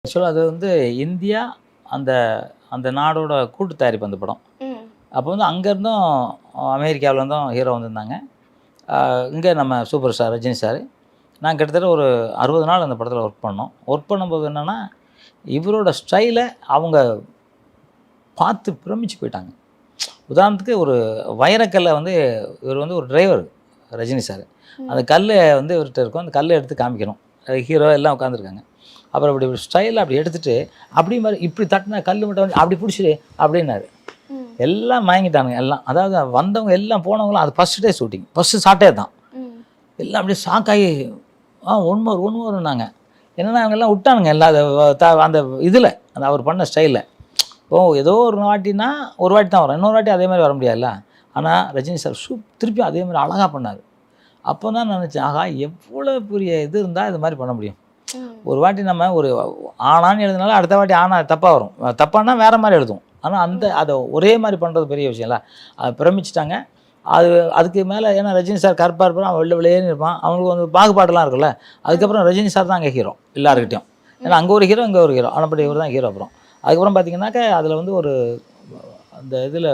ஆக்சுவலாக அது வந்து இந்தியா அந்த அந்த நாடோட கூட்டு தயாரிப்பு அந்த படம். ம். அப்போ வந்து அங்கேருந்தும் அமெரிக்காவிலேருந்தும் ஹீரோ வந்திருந்தாங்க. இங்கே நம்ம சூப்பர் ஸ்டார் ரஜினி சார். நான் கிட்டத்தட்ட ஒரு 60 நாள் அந்த படத்தில் ஒர்க் பண்ணோம். ஒர்க் பண்ணும்போது என்னென்னா, இவரோட ஸ்டைலை அவங்க பார்த்து பிரமிச்சு போயிட்டாங்க. உதாரணத்துக்கு ஒரு வைரக்கல்லை வந்து இவர் வந்து ஒரு டிரைவர் ரஜினி சார். அந்த கல் வந்து இவர்கிட்ட இருக்கும். அந்த கல்லை எடுத்து காமிக்கணும். ஹீரோ எல்லாம் உட்காந்துருக்காங்க. அப்புறம் இப்படி ஸ்டைலில் அப்படி எடுத்துகிட்டு அப்படி மாதிரி இப்படி தட்டினா கல் மட்டும் அப்படி பிடிச்சிடு அப்படின்னாரு. எல்லாம் மயங்கிட்டானுங்க எல்லாம். அதாவது வந்தவங்க எல்லாம் போனவங்களும் அது ஃபஸ்ட் டே ஷூட்டிங், ஃபஸ்ட்டு ஷாட்டே தான். எல்லாம் அப்படியே ஷாக்காகி ஒன் மோர்னாங்க. என்னென்னா அவங்கெல்லாம் விட்டானுங்க எல்லாம் அந்த இதில் அந்த அவர் பண்ண ஸ்டைலில். ஏதோ ஒரு வாட்டினா ஒரு வாட்டி தான் வரும், இன்னொரு வாட்டி அதே மாதிரி வர முடியாதுல்ல. ஆனால் ரஜினி சார் திருப்பி அதே மாதிரி அழகாக பண்ணார். அப்போ தான் நினச்சேன், ஆகா எவ்வளோ பெரிய இது இருந்தால் இது மாதிரி பண்ண முடியும். ஒரு வாட்டி நம்ம ஒரு ஆணான்னு எழுதுனாலும் அடுத்த வாட்டி ஆனா தப்பாக வரும், தப்பானா வேறு மாதிரி எழுதும். ஆனால் அதை ஒரே மாதிரி பண்ணுறது பெரிய விஷயம்ல. அதை பிரமிச்சிட்டாங்க. அதுக்கு மேலே ஏன்னா ரஜினி சார் கருப்பாக இருப்பான், அவன் வெள்ளையேன்னு இருப்பான், அவங்களுக்கு வந்து பாகுபாடெல்லாம் இருக்குல்ல. அதுக்கப்புறம் ரஜினி சார் தான் அங்கே ஹீரோ எல்லாருக்கிட்டையும். ஏன்னா அங்கே ஒரு ஹீரோ இங்கே ஒரு ஹீரோ, ஆனால் இவர் தான் ஹீரோ. அப்புறம் அதுக்கப்புறம் பார்த்தீங்கன்னாக்கா அதில் வந்து ஒரு அந்த இதில்